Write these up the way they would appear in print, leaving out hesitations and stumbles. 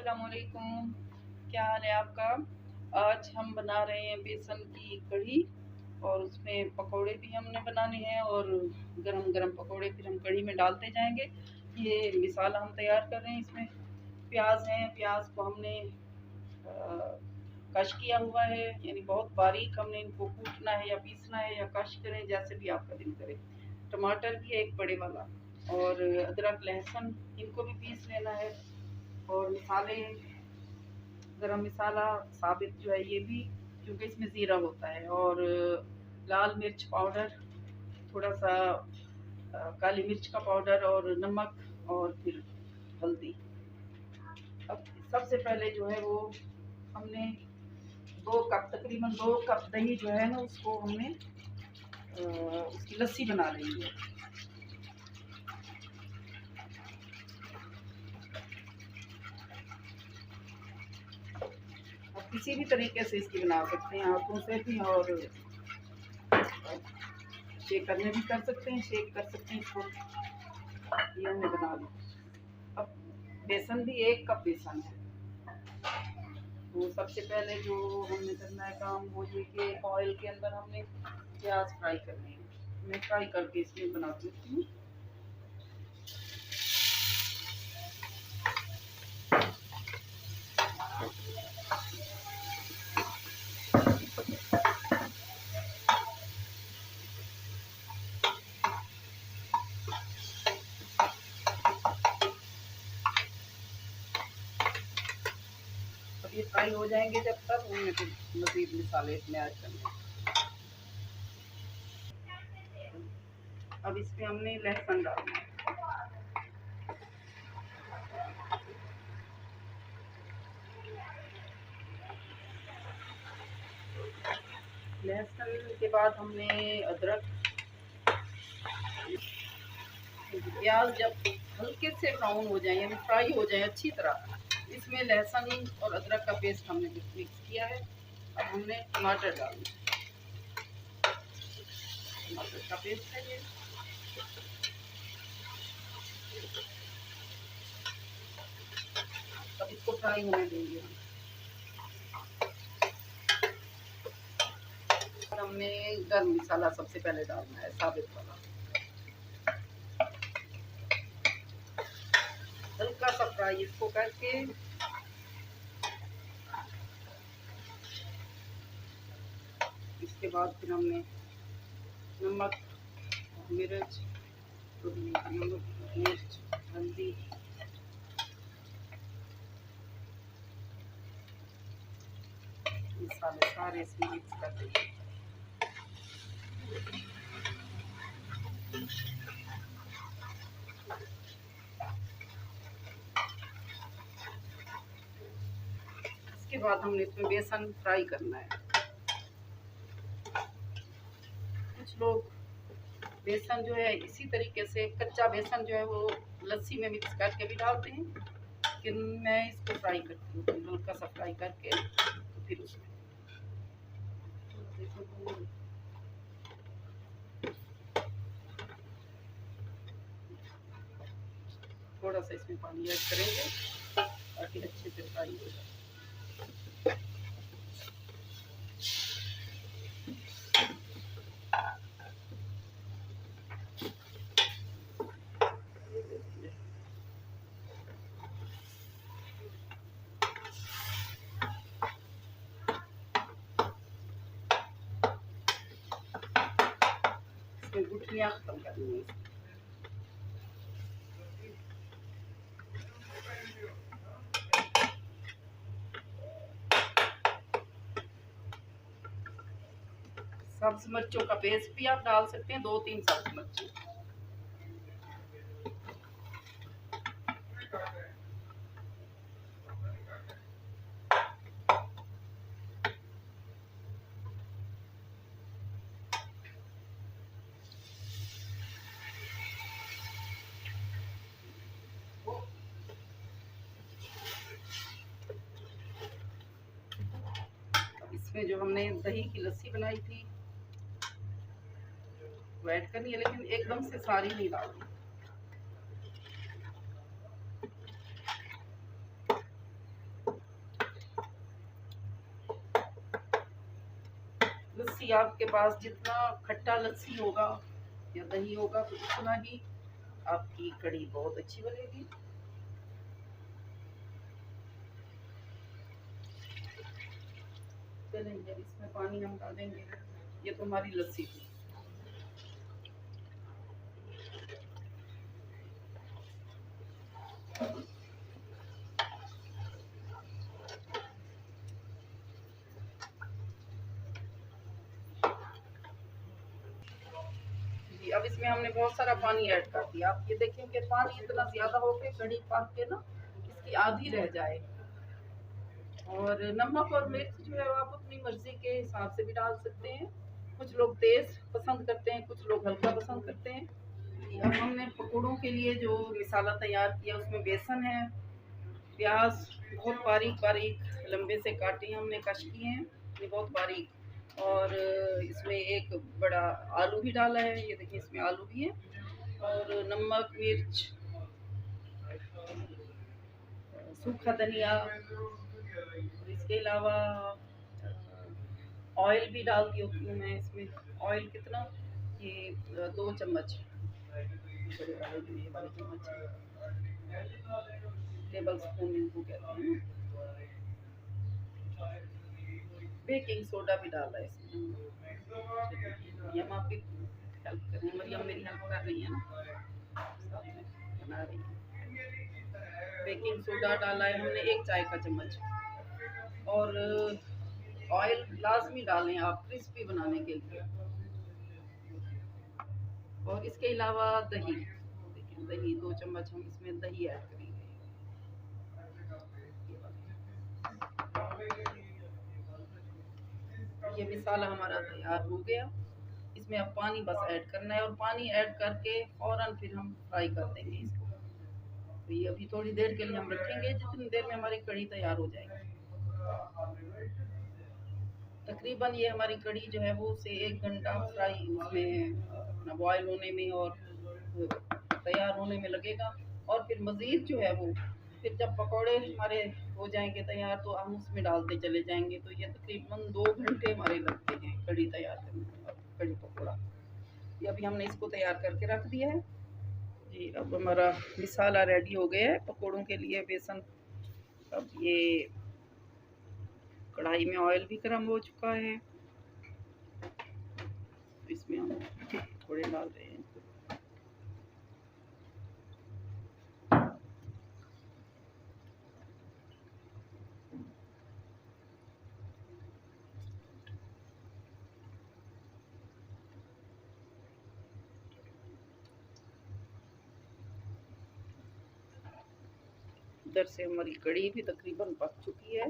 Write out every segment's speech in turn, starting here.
अस्सलामुअलैकुम। क्या हाल है आपका? आज हम बना रहे हैं बेसन की कढ़ी और उसमें पकोड़े भी हमने बनाने हैं और गरम गरम पकोड़े फिर हम कढ़ी में डालते जाएंगे। ये मिसाला हम तैयार कर रहे हैं। इसमें प्याज है, प्याज को हमने कश किया हुआ है, यानी बहुत बारीक हमने इनको कूटना है या पीसना है या कश करें, जैसे भी आपका दिल करे। टमाटर भी है एक बड़े वाला, और अदरक लहसुन इनको भी पीस लेना है। और मसाले, गरम मसाला साबित जो है ये भी, क्योंकि इसमें ज़ीरा होता है, और लाल मिर्च पाउडर, थोड़ा सा काली मिर्च का पाउडर और नमक, और फिर हल्दी। अब सबसे पहले जो है वो हमने 2 कप, तकरीबन 2 कप दही जो है ना, उसको हमने उसकी लस्सी बना लेंगे। आप किसी भी तरीके से इसकी बना सकते हैं, हाथों से भी, और शेकर में भी कर सकते हैं, शेक कर सकते हैं इसको। ये हमने बना ली। अब बेसन भी 1 कप बेसन है। तो सबसे पहले जो हमने करना है काम, वो ये कि ऑयल के अंदर हमने प्याज फ्राई करने हैं। मैं फ्राई करके इसमें बना देती हूँ। अब ये फ्राई हो जाएंगे जब तक, उनमें फिर मज़ीद मसाले इसमें ऐड करने हैं। अब इसमें हमने लहसुन डालना है। लहसुन के बाद हमने अदरक। प्याज जब हल्के से ब्राउन हो जाए, यानी फ्राई हो जाए अच्छी तरह, इसमें लहसुन और अदरक का पेस्ट हमने मिक्स किया है। अब हमने टमाटर डालना, टमाटर का पेस्ट है ये। अब इसको फ्राई होने देंगे हम। हमने गरम मसाला सबसे पहले डालना है, साबित वाला, हल्का सा फ्राई इसको करके। इसके बाद फिर हमने नमक, मिर्च, हल्दी, मसाले सारे इसमें मिक्स कर देंगे। इसके बाद हमने इसमें बेसन फ्राई करना है। कुछ लोग बेसन जो है इसी तरीके से, कच्चा बेसन जो है वो लस्सी में मिक्स करके भी डालते हैं, लेकिन मैं इसको फ्राई करती हूँ, हल्का सा फ्राई करके। तो फिर उसमें थोड़ा सा इसमें पानी ऐड करेंगे ताकि अच्छे से फ्राई हो जाए। इसमें गुठलियाँ खत्म करनी है। सब्ज मिर्चों का पेस्ट भी आप डाल सकते हैं, 2-3 सब्ज मिर्ची। इसमें जो हमने दही की लस्सी बनाई थी वो ऐड करनी है, लेकिन एकदम से सारी नहीं डालनी। लस्सी आपके पास जितना खट्टा लस्सी होगा या दही होगा तो उतना ही आपकी कढ़ी बहुत अच्छी बनेगी। चलेंगे इसमें पानी हम डालेंगे। ये तो हमारी लस्सी थी। जी अब इसमें हमने बहुत सारा पानी ऐड कर दिया। आप ये देखें कि पानी इतना ज्यादा हो के कढ़ी पक के ना इसकी आधी रह जाए। और नमक और मिर्च जो है आप अपनी मर्जी के हिसाब से भी डाल सकते हैं। कुछ लोग तेज पसंद करते हैं, कुछ लोग हल्का पसंद करते हैं। अब हमने पकौड़ों के लिए जो मसाला तैयार किया उसमें बेसन है, प्याज बहुत बारीक बारीक लंबे से काटे हमने, कश किए हैं ये बहुत बारीक। और इसमें एक बड़ा आलू भी डाला है, ये देखिए इसमें आलू भी है। और नमक, मिर्च, सूखा धनिया, इसके अलावा ऑयल भी डालती होती हूँ मैं इसमें। ऑयल कितना, ये 2 चम्मच, बड़े वाले जो ये वाले चम्मच टेबल स्पून इनको कहते हैं। बेकिंग सोडा भी डाला है इसमें। हम आपकी हेल्प कर रही हैं, मरियम मेरी हेल्प कर रही है ना, साथ में बना रही है। बेकिंग सोडा डाला है हमने 1 चाय का चम्मच। और ऑयल लाजमी डालें आप क्रिस्पी बनाने के लिए। और इसके अलावा दही, देखिए दही 2 चम्मच हम इसमें दही ऐड करेंगे। ये मसाला हमारा तैयार हो गया। इसमें अब पानी बस ऐड करना है और पानी ऐड करके फौरन फिर हम फ्राई कर देंगे इसको। तो ये अभी थोड़ी देर के लिए हम रखेंगे, जितनी देर में हमारी कढ़ी तैयार हो जाएगी। तकरीबन ये हमारी कढ़ी जो है वो से 1 घंटा फ्राई उसमें अपना बॉयल होने में और तैयार होने में लगेगा। और फिर मज़ीद जो है वो फिर जब पकौड़े हमारे हो जाएंगे तैयार तो हम उसमें डालते चले जाएंगे। तो ये तकरीबन 2 घंटे हमारे लगते हैं कढ़ी तैयार करने में, कढ़ी पकौड़ा। ये अभी हमने इसको तैयार करके रख दिया है जी। अब हमारा मसाला रेडी हो गया है पकौड़ों के लिए, बेसन। अब ये कढ़ाई में ऑयल भी गर्म हो चुका है, इसमें हम थोड़े डाल रहे हैं। इधर से हमारी कढ़ी भी तकरीबन पक चुकी है।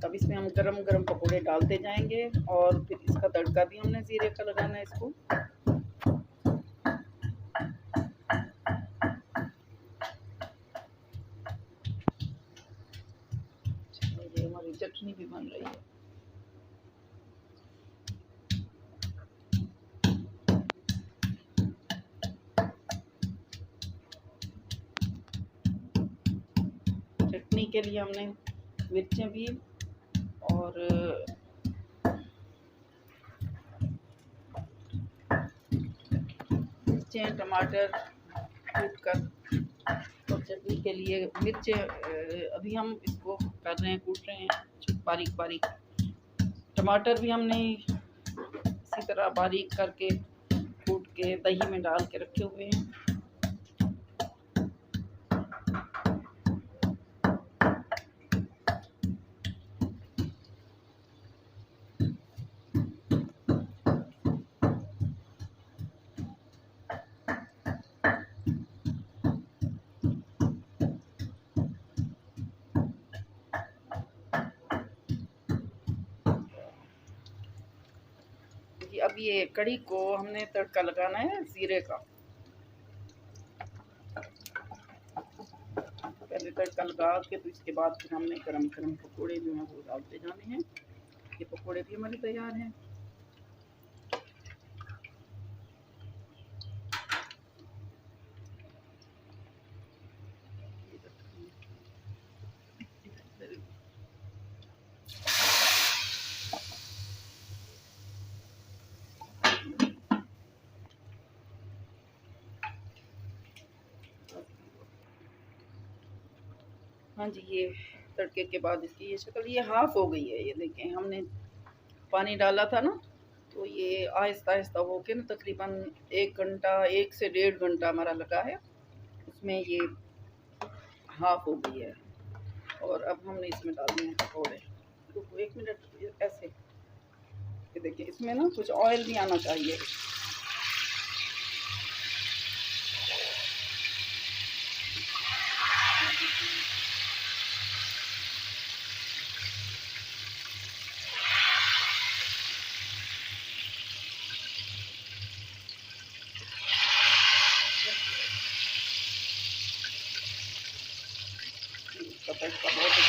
अब इसमें हम गरम गरम पकोड़े डालते जाएंगे। और फिर इसका तड़का भी हमने जीरे का लगाना है इसको। ये हमारी चटनी भी बन रही है। चटनी के लिए हमने मिर्चें भी और मिर्चें, टमाटर कूट कर, और चटनी के लिए मिर्चें अभी हम इसको कर रहे हैं, कूट रहे हैं बारीक बारीक। टमाटर भी हमने इसी तरह बारीक करके कूट के दही में डाल के रखे हुए हैं। अब ये कढ़ी को हमने तड़का लगाना है जीरे का। पहले तड़का लगा के तो इसके बाद फिर हमने गरम गरम पकोड़े जो हैं वो डालते जाने हैं। ये पकोड़े भी हमारे तैयार हैं। हाँ जी, ये तड़के के बाद इसकी ये शक्ल ये हाफ़ हो गई है। ये देखें, हमने पानी डाला था ना, तो ये आहिस्ता-आहिस्ता होके ना तकरीबन 1 घंटा, 1 से डेढ़ घंटा हमारा लगा है। उसमें ये हाफ़ हो गई है और अब हमने इसमें डालने हैं पकौड़े। रुको 1 मिनट, ऐसे ये देखिए, इसमें ना कुछ ऑयल भी आना चाहिए। इसका तड़का बहुत